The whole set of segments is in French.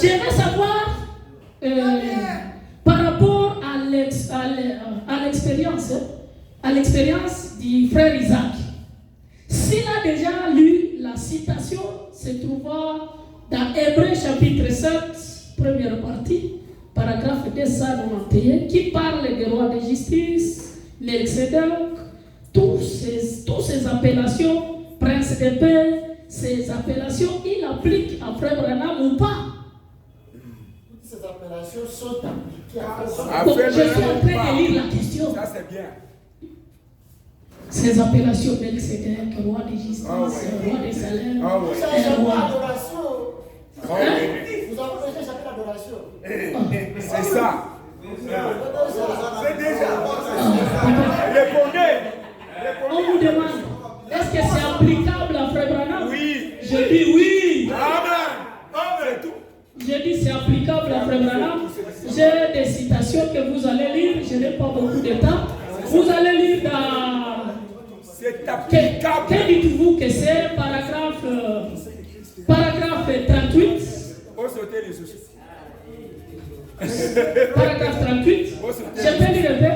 J'aimerais savoir par rapport à l'expérience du frère Isaac. S'il a déjà lu la citation, se trouvant dans Hébreux chapitre 7, première partie, paragraphe 291, qui parle des rois de justice, Melchizedek, toutes ces appellations, prince de paix, ces appellations, il applique à frère Branham ou pas? Ces appellations sont appliquées à donc, je suis en train de lire la question. Ça, c'est bien. Ces appellations, Melchizedek, roi de justice, roi de salaire, Vous avez roi. adoration. Vous avez déjà jamais l'adoration. C'est ça. C'est déjà. Répondez. On vous demande, est-ce que c'est applicable à frère Branham? Oui. Je dis oui. Amen. C'est tout. Je dis c'est applicable à frère Branham. J'ai des citations que vous allez lire. Je n'ai pas beaucoup de temps. Vous allez lire dans... C'est applicable. Que dites-vous que c'est paragraphe 38? Paragraphe 38. Je peux lire un peu?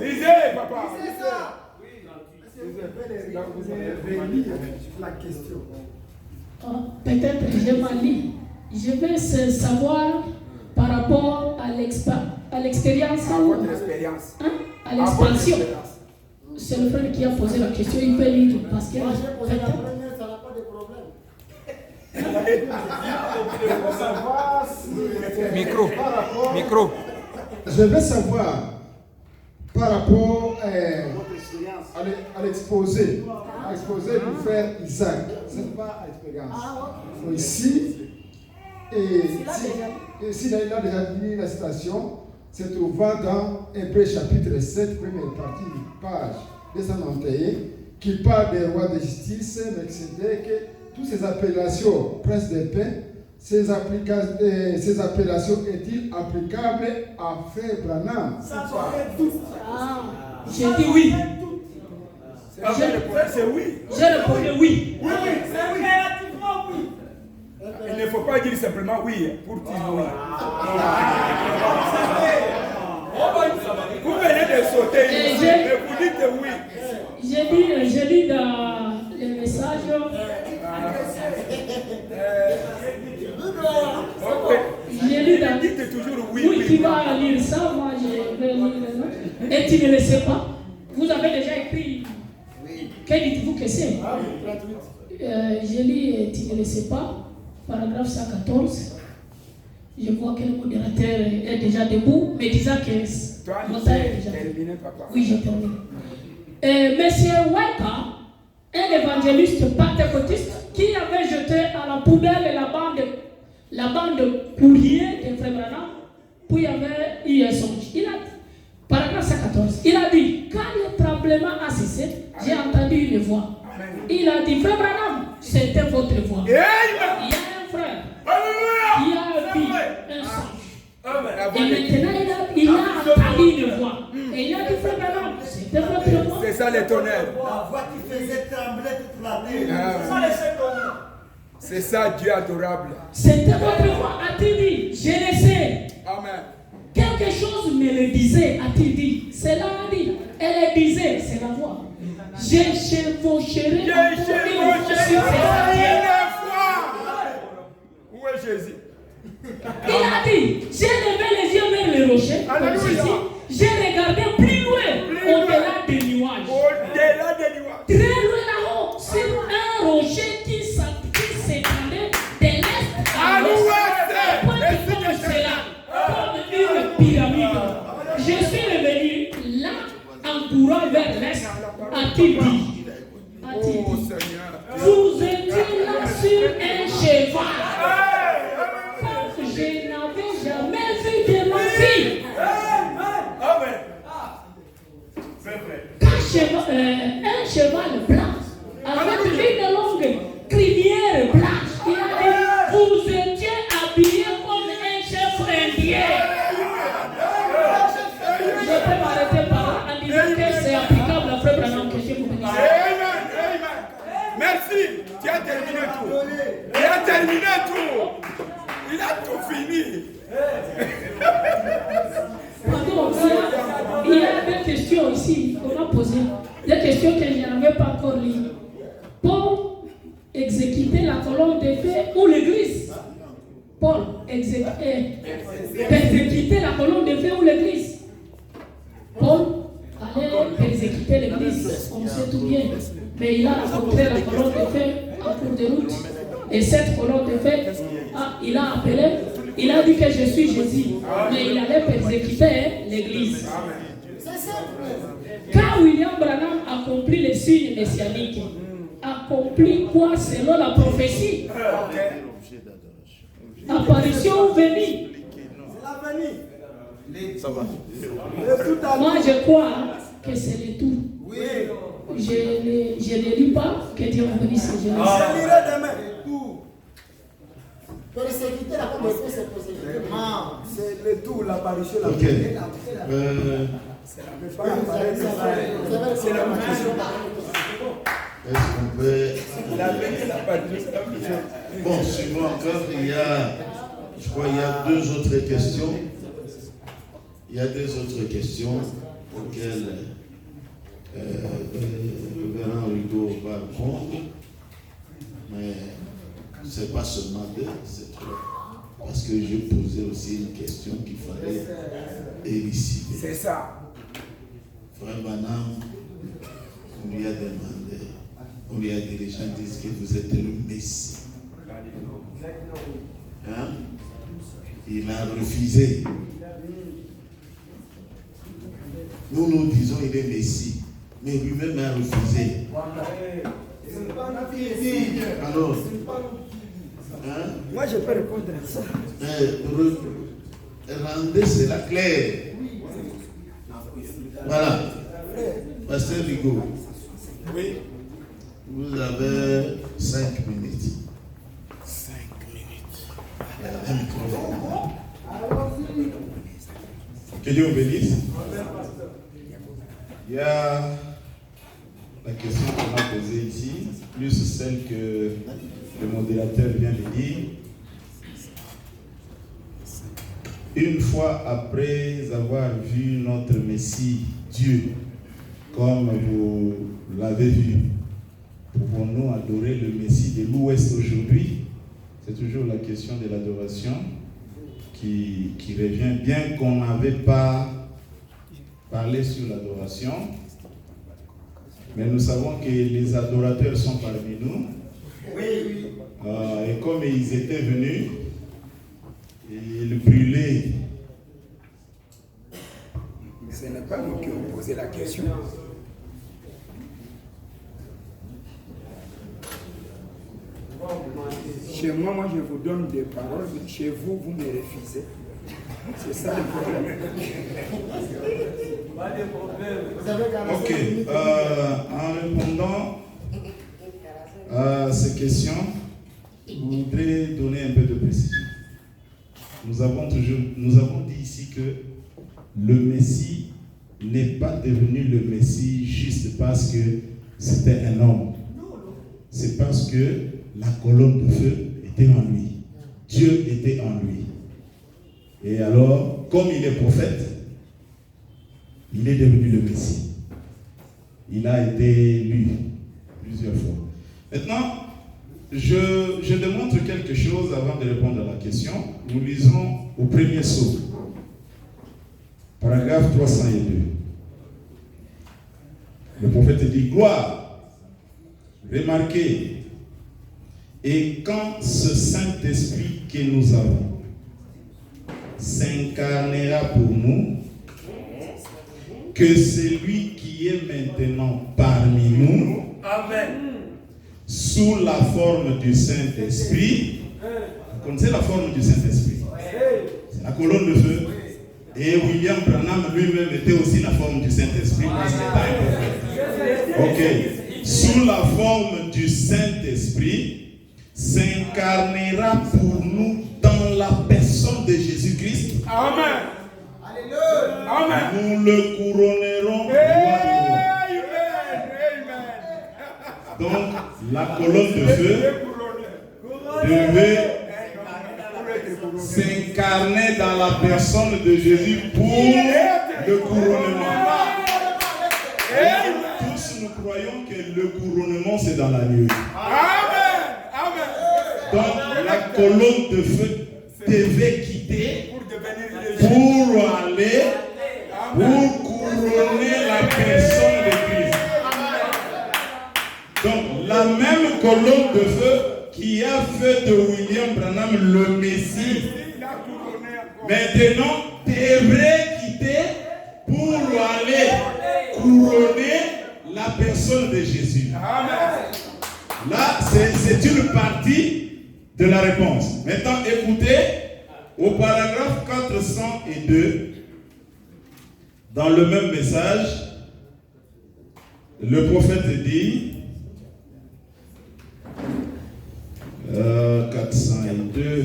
Lisez, papa. Vous avez la question. Peut-être que j'ai mal lu. Je veux savoir par rapport à l'expérience. À votre expérience. À l'expansion. C'est le frère qui a posé la question. Il peut lire parce que. Moi, j'ai posé la première, ça n'a pas de problème. Micro. Je veux savoir par rapport à l'exposé du frère Isaac. Ce n'est pas à l'expérience. Ici, il a déjà dit la citation, se trouvant dans Hébreux chapitre 7, première partie, page 291, qui parle des rois de justice, Melchizedek, toutes ces appellations, prince de paix, ces appellations est-il applicable à frère Branham? J'ai dit oui. C'est oui. J'ai répondu oui. Il ne faut pas dire simplement oui pour dire oui. Vous venez de sauter ici, mais vous dites oui. J'ai dit dans le message. J'ai lu dans. Dites toujours oui. Oui, qui va lire ça, moi je vais lire le nom. Et tu ne le sais pas. Vous avez déjà écrit. Que dites-vous que c'est? J'ai lu et tu ne le sais pas. Paragraphe 114. Je vois que le modérateur est déjà debout, mais disant que mon temps est déjà terminé. Oui, j'ai terminé. Monsieur Weka, un évangéliste pentecôtiste qui avait jeté à la poubelle la bande courrier de Frère Branham, puis il y avait eu un songe. Il a dit, paragraphe 114, il a dit, quand le tremblement a cessé, j'ai entendu une voix. Il a dit, Frère Branham, c'était votre voix. Il y a un frère qui a vu un songe. Et maintenant, il a entendu une voix. Et il a dit, Frère Branham, c'était votre voix. C'est ça les tonnerres. La voix qui faisait trembler toute la terre. C'est ça Dieu adorable. C'était votre voix, a-t-il dit. Je le sais. Amen. Quelque chose me le disait, a-t-il dit. Cela a dit. Elle disait, c'est la voix. Je chevaucherai une fois. Où est Jésus? Il a dit, j'ai levé les yeux vers le rocher. J'ai regardé plus loin, au-delà des nuages. Au-delà des nuages. Très loin là-haut, sur un rocher qui s'étendait de l'est à l'ouest. Comme une pyramide. Je suis revenu là, en courant vers l'est. A-t-il dit? Vous étiez là sur un cheval. Je n'avais jamais vu de ma vie. Un cheval blanc avec une longue crinière blanche. Il a dit, vous étiez habillé comme un chef indien. Je peux m'arrêter par là en disant que c'est applicable à Frère Branham que je vous dis. Merci. Tu as terminé tout. Il a tout fini. Pardon, il y a des questions ici qu'on a posées. Des questions que je n'avais pas encore lues. Pour exécuter la colonne de feu ou l'église. Paul exécuter la colonne de feu ou l'église. Paul allait exécuter l'église, on sait tout bien. Mais il a rencontré la colonne de feu en cours de route. Et cette colonne de feu, il a appelé, il a dit que je suis Jésus. Mais il allait exécuter l'église. Quand William Branham accomplit les signes messianiques, accomplit quoi selon la prophétie? Apparition venue. Moi je crois que c'est le tout. Je ne lis pas, que Dieu vous bénisse. Je lirai demain. Persécuter la conversion, c'est persécuter. C'est le tout, l'apparition, la Ok. C'est la Est-ce qu'on peut... Bon, suivant encore, je crois qu'il y a deux autres questions. Il y a deux autres questions auxquelles le révérend Rigaud va répondre. Mais ce n'est pas seulement deux, c'est trois. Parce que j'ai posé aussi une question qu'il fallait élucider. C'est ça. Frère Branham, on lui a demandé, on lui a dit, les gens disent que vous êtes le Messie. Hein? Il a refusé. Nous disons qu'il est Messie, mais lui-même a refusé. Alors, hein? Moi, je peux répondre à ça. Rendez cela clair. Voilà. Pasteur Rigaud. Oui. Vous avez 5 minutes. 5 minutes. Un microphone. Que Dieu vous bénisse. Il y a la question qu'on a posée ici, plus celle que le modérateur vient de dire. Une fois après avoir vu notre Messie, Dieu, comme vous l'avez vu, pouvons-nous adorer le Messie de l'Ouest aujourd'hui? C'est toujours la question de l'adoration qui revient, bien qu'on n'avait pas parlé sur l'adoration. Mais nous savons que les adorateurs sont parmi nous. Et comme ils étaient venus, ils brûlaient. Ce n'est pas nous qui avons posé la question. Chez moi, je vous donne des paroles. Chez vous, vous me refusez. C'est ça le problème. Ok. En répondant à ces questions, je voudrais donner un peu de précision. Nous avons dit ici que le Messie n'est pas devenu le Messie juste parce que c'était un homme. C'est parce que la colonne de feu était en lui. Dieu était en lui. Et alors, comme il est prophète, il est devenu le Messie. Il a été élu plusieurs fois. Maintenant, je démontre quelque chose avant de répondre à la question. Nous lisons au premier psaume, paragraphe 302. Le prophète dit, gloire, remarquez, et quand ce Saint-Esprit que nous avons s'incarnera pour nous, que celui qui est maintenant parmi nous, Amen, sous la forme du Saint-Esprit, vous connaissez la forme du Saint-Esprit? C'est la colonne de feu. Et William Branham lui-même était aussi la forme du Saint-Esprit. Ok. Sous la forme du Saint-Esprit, s'incarnera pour nous dans la personne de Jésus-Christ. Amen. Amen. Nous le couronnerons roi de roi. Donc, la colonne de feu devait s'incarner dans la personne de Jésus pour le couronnement. Et nous tous, nous croyons que le couronnement, c'est dans la nuit. Donc, la colonne de feu devait quitter pour aller, pour couronner la personne de Christ. Donc, la même colonne de feu qui a fait de William Branham le Messie, maintenant devrait quitter pour aller couronner la personne de Jésus. Là, c'est une partie de la réponse. Maintenant, écoutez, au paragraphe 402, dans le même message, le prophète dit, 402,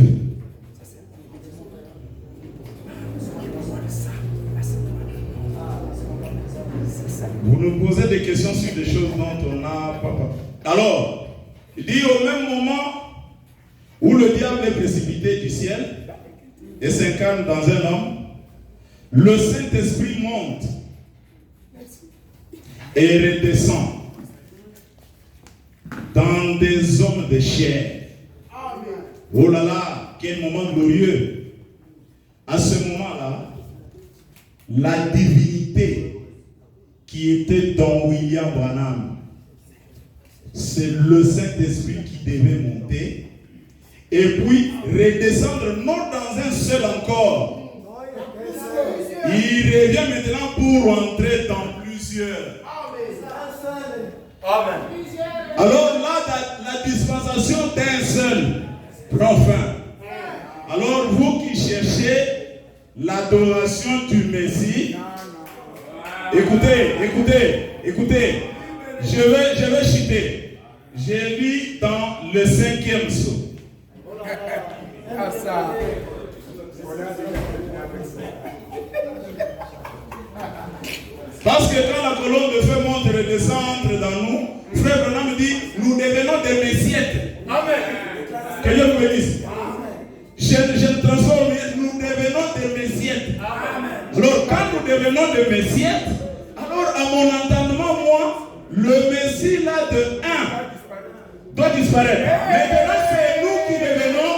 vous nous posez des questions sur des choses dont on n'a pas. Alors, il dit au même moment où le diable est précipité du ciel et s'incarne dans un homme, le Saint-Esprit monte et redescend dans des hommes de chair. Oh là là, quel moment glorieux! À ce moment-là, la divinité qui était dans William Branham, c'est le Saint-Esprit qui devait monter et puis redescendre non dans un seul encore. Il revient maintenant pour entrer dans plusieurs. Amen. Alors là, la dispensation d'un seul prend fin. Alors vous qui cherchez l'adoration du Messie, écoutez, je vais citer. J'ai lu dans le 5e psaume. Parce que quand la colonne de feu monte et redescend entre dans nous, frère Branham dit, nous devenons des messiettes. Amen. Que Dieu nous bénisse. Je transforme, nous devenons des messiettes. Alors quand nous devenons des messiettes, alors à mon entendement, moi, le Messie là de 1 doit disparaître. Maintenant c'est nous qui devenons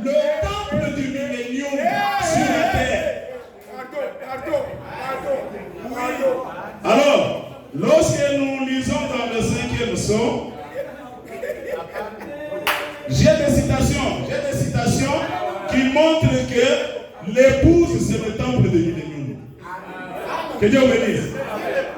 le temple du millénium sur la terre. Alors, lorsque nous lisons dans le 5e psaume, j'ai des citations qui montrent que l'épouse c'est le temple de millénium. Que Dieu bénisse.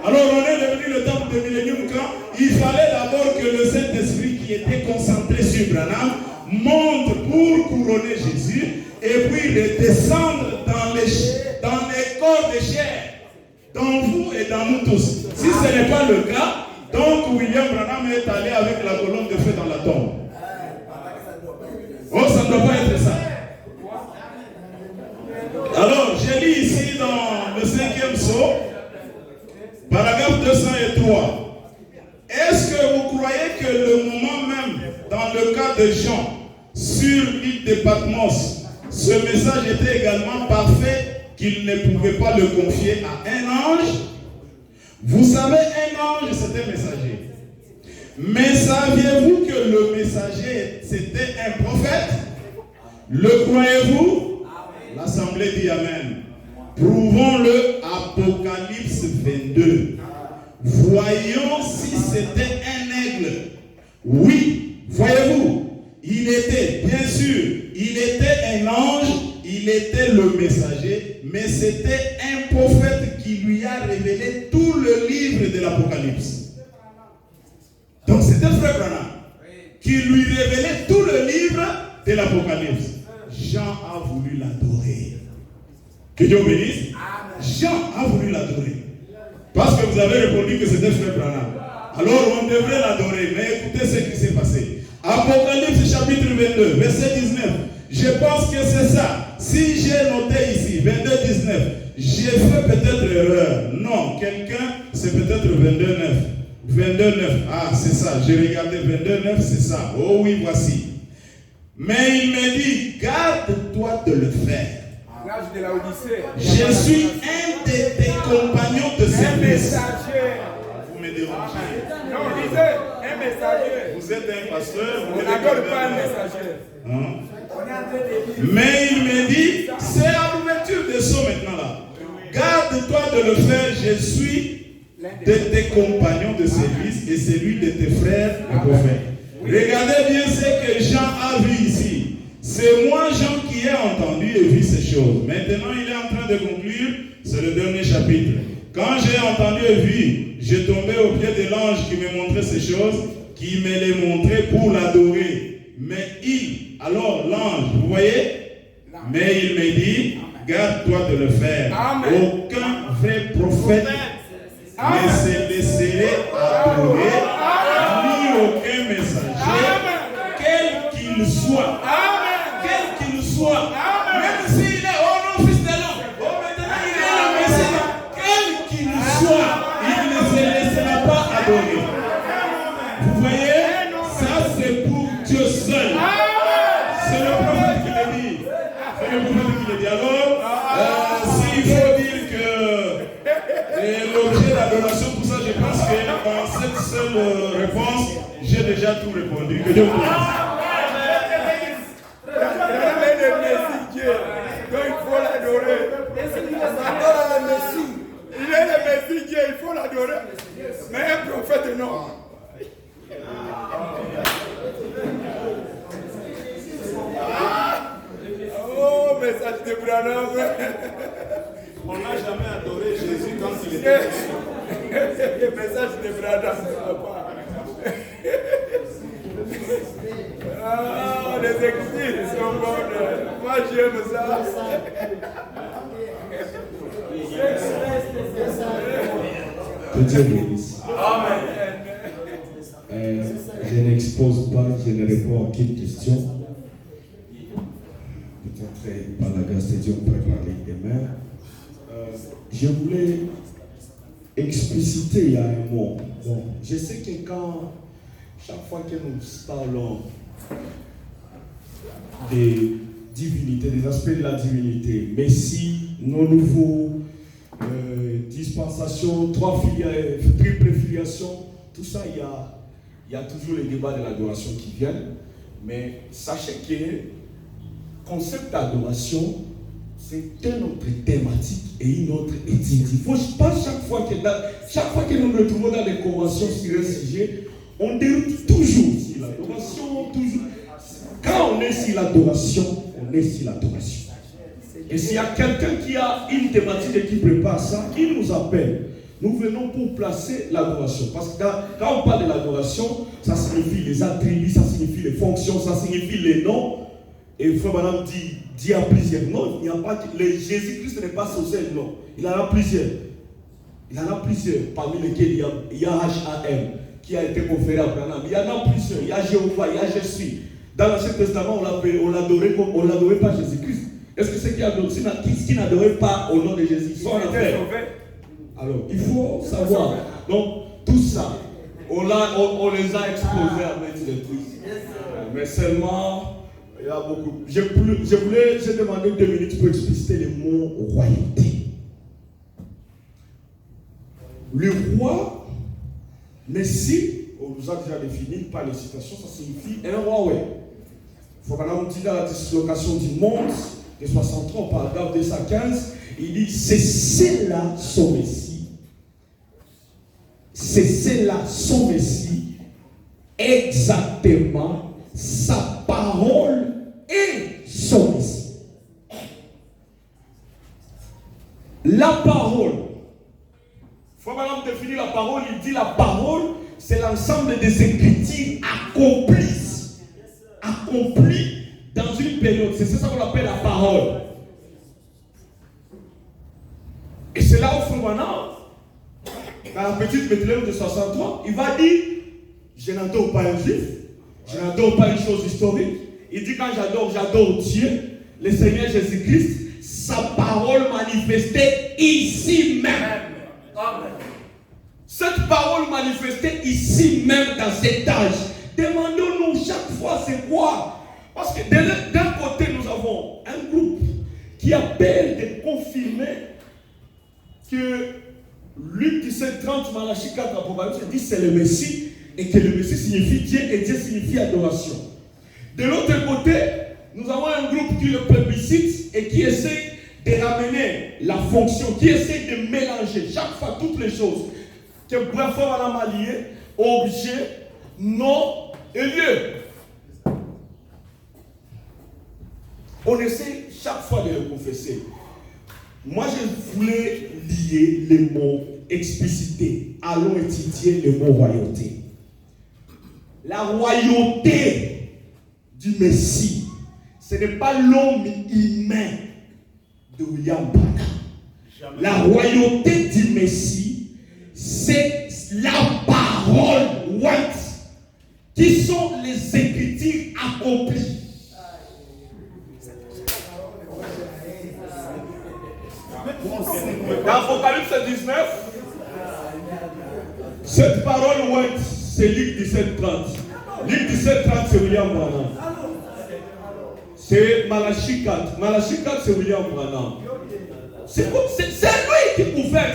Alors on est devenu le temple de millénium quand il fallait d'abord que le Saint-Esprit qui était concentré sur Branham monte pour couronner Jésus et puis redescendre dans les corps de chair, dans vous et dans nous tous. Si ce n'est pas le cas, donc William Branham est allé avec la colonne de feu dans la tombe. Oh, ça ne doit pas être ça. Alors, j'ai lu ici dans le 5e psaume, paragraphe 203. Est-ce que vous croyez que le moment même, dans le cas de Jean, sur l'île de Patmos, ce message était également parfait, qu'il ne pouvait pas le confier à un ange? Vous savez, un ange, c'est un messager. Mais saviez-vous que le messager, c'était un prophète? Le croyez-vous? L'Assemblée dit Amen. Prouvons-le, Apocalypse 22. Voyons si c'était un aigle. Oui, voyez-vous, il était, bien sûr, il était un ange, il était le messager, mais c'était un prophète qui lui a révélé tout le livre de l'Apocalypse. Donc c'était frère Branham qui lui révélait tout le livre de l'Apocalypse. Jean a voulu l'adorer. Que Dieu bénisse. Jean a voulu l'adorer. Parce que vous avez répondu que c'était frère Branham. Alors on devrait l'adorer. Mais écoutez ce qui s'est passé. Apocalypse chapitre 22, verset 19. Je pense que c'est ça. Si j'ai noté ici, 22, 19, j'ai fait peut-être erreur. Non, quelqu'un, c'est peut-être 22, 9. 22, 9. Ah, c'est ça. J'ai regardé 22, 9, c'est ça. Oh oui, voici. Mais il me dit, garde-toi de le faire. L'âge de la Odyssée. Je suis un de tes compagnons de Un service. messager. Vous me dérangez. Non, disait un messager. Vous êtes un pasteur. On n'adore pas un messager. Hein? Mais il me dit, c'est à l'ouverture des sceaux maintenant là. Garde-toi de le faire, je suis de tes compagnons de service et celui de tes frères les prophètes. Regardez bien ce que Jean a vu ici. C'est moi, Jean, qui ai entendu et vu ces choses. Maintenant, il est en train de conclure, c'est le dernier chapitre. Quand j'ai entendu et vu, j'ai tombé au pied de l'ange qui me montrait ces choses, qui me les montrait pour l'adorer. Mais alors l'ange, vous voyez? Mais il me dit, garde-toi de le faire. Amen. Aucun vrai prophète ne se laisserait adorer, ni aucun messager, quel qu'il soit. Quel qu'il soit. Même s'il est au nom fils de l'homme. Maintenant il est le Messie. Quel qu'il soit, il ne se laissera pas adorer. Vous voyez? Ça c'est pour Dieu seul. C'est le prophète qui le dit. C'est le prophète qui le dit. Alors, s'il faut dire que l'objet d'adoration, pour ça, je pense que dans cette seule réponse, j'ai déjà tout répondu. Que Dieu vous bénisse. Il est le Messie Dieu. Donc il faut l'adorer. Il est le Messie Dieu, il faut l'adorer. Mais un prophète, non. Oh, message de Branham. On n'a jamais adoré Jésus quand il était Le message de Branham. Ah, les exils sont bonnes. Moi, j'aime ça. Que Dieu bénisse. Amen. Je n'expose pas, je ne réponds à aucune question. Peut-être par la grâce de Dieu, on pourrait parler demain. Je voulais expliciter il y a un mot. Bon, je sais que chaque fois que nous parlons des divinités, des aspects de la divinité, Messie, nos nouveaux dispensations, triple filiation, tout ça, il y a toujours les débats de l'adoration qui viennent. Mais sachez que le concept d'adoration, c'est une autre thématique et une autre éthique. Il ne faut pas chaque fois que nous nous retrouvons dans des conventions sur un sujet, on déroute toujours sur l'adoration, toujours. Quand on est sur l'adoration, on est sur l'adoration. Et s'il y a quelqu'un qui a une thématique et qui prépare ça, il nous appelle. Nous venons pour placer l'adoration. Parce que quand on parle de l'adoration, ça signifie les attributs, ça signifie les fonctions, ça signifie les noms. Et Frère Madame dit à plusieurs noms. Il n'y a pas Jésus-Christ n'est pas son seul nom. Il en a plusieurs. Il en a plusieurs, parmi lesquels il y a H-A-M qui a été conféré à Abraham. Il y en a plusieurs. Il y a Jéhovah, il y a Je suis. Dans l'Ancien Testament, on l'adorait pas Jésus-Christ. Est-ce que c'est qui n'adorait pas au nom de Jésus? Soit en affaire. Alors, il faut savoir. Donc, tout ça, on les a exposés à mettre des trucs. Mais seulement, il y a beaucoup. J'ai demandé 2 minutes pour expliciter le mot royauté. Le roi, Messie, on nous a déjà défini par les citations, ça signifie un roi, ouais. Il faut maintenant dire dans la dislocation du monde, de 63, paragraphe 215, il dit c'est cela son Messie. C'est cela son Messie, exactement sa parole et son Messie. La parole. Il faut maintenant définir la parole. Il dit la parole, c'est l'ensemble des écritures accomplies dans une période. C'est ça qu'on appelle la parole. Et c'est là où maintenant, dans la petite Bethléem de 63, il va dire, je n'adore pas un juif, je n'adore pas une chose historique. Il dit quand j'adore Dieu, le Seigneur Jésus-Christ, sa parole manifestée ici même. Amen. Cette parole manifestée ici même dans cet âge. Demandons-nous chaque fois c'est quoi? Parce que d'un côté, nous avons un groupe qui appelle de confirmer que Luc 17, 30, Malachie 4, Apocalypse dit c'est le Messie et que le Messie signifie Dieu et Dieu signifie adoration. De l'autre côté, nous avons un groupe qui le plébiscite et qui essaie de ramener la fonction, qui essaie de mélanger chaque fois toutes les choses. Que bref, on va lier objet, nom et lieu. On essaie chaque fois de le confesser. Moi, je voulais lier les mots expliciter. Allons étudier le mot royauté. La royauté du Messie, ce n'est pas l'homme humain de William Branham. La royauté du Messie, c'est la parole qui sont les écritures accomplies. Dans Apocalypse 19, cette parole c'est Luc 17, 30. Luc 17, 30, c'est William Branham. C'est Malachie 4. Malachie 4, c'est William Branham. C'est lui qui gouverne.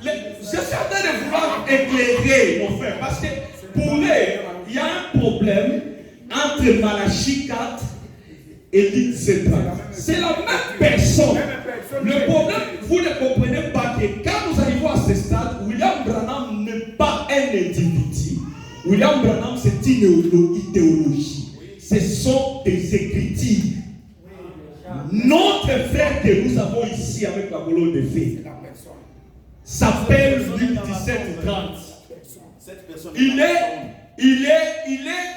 Je suis en train de vouloir éclairer mon frère. Parce que pour eux, il y a un problème entre Malachie 4 et Luc 17, 30. C'est la même personne. Le problème, vous ne comprenez pas que quand nous arrivons à ce stade, William Branham n'est pas un individu. William Branham, c'est une idéologie. Ce sont des écritures. Notre frère que nous avons ici avec la colonne de fée s'appelle Luc 17, 30. Il est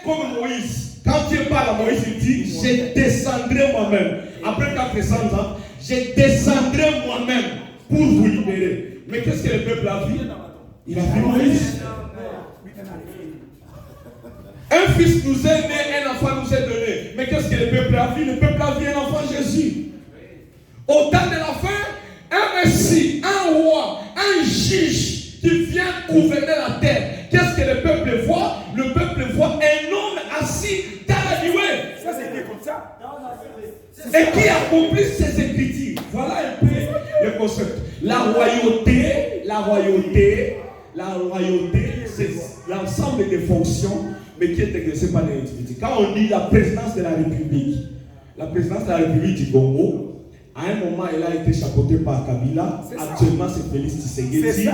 comme Moïse. Quand Dieu parle à Moïse, il dit, je descendrai moi-même. Après 400 ans, je descendrai moi-même pour vous libérer. Mais qu'est-ce que le peuple a vu? Il a vu Moïse. Un fils nous est né, un enfant nous est donné. Mais qu'est-ce que le peuple a vu? Le peuple a vu un enfant Jésus. Au temps de la fin, un Messie, un roi, un juge qui vient gouverner la terre. Qu'est-ce que le peuple voit? Le peuple voit un homme assis dans la nuée. Ça, c'était comme ça. Et qui accomplit ses écritures. Voilà un peu le concept. La royauté, c'est l'ensemble des fonctions, mais qui est exercée par les individus. Quand on dit la présidence de la République du Congo, à un moment, elle a été chapeautée par Kabila. Actuellement, c'est Félix Tshisekedi.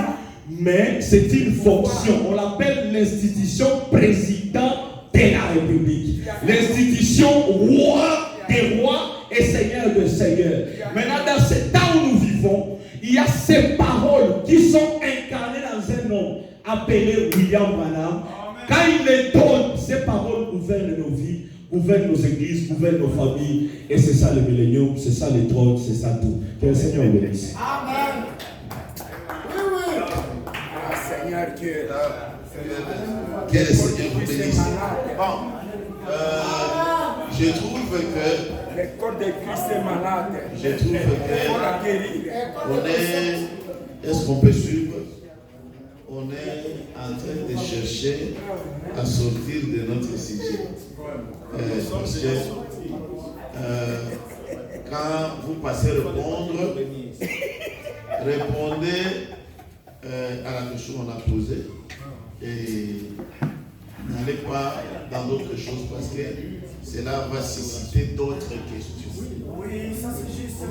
Mais c'est une fonction. On l'appelle l'institution président de la République. L'institution roi des rois et seigneur de seigneurs. Maintenant, dans ce temps où nous vivons, il y a ces paroles qui sont incarnées dans un homme appelé William Branham. Quand il les donne, ces paroles gouvernent nos vies, gouvernent nos églises, gouvernent nos familles. Et c'est ça le millénium, c'est ça les trônes, c'est ça tout. Que le Seigneur vous bénisse. Amen. Seigneur, que le Seigneur vous bénisse. Bon, je trouve que le corps de Christ est malade. Je trouve que on est, est-ce qu'on peut suivre? On est en train de chercher à sortir de notre sujet. Parce que quand vous passez répondre, répondez à la question qu'on a posée et n'allez pas dans d'autres choses parce que cela va susciter d'autres questions. Oui, ça c'est juste.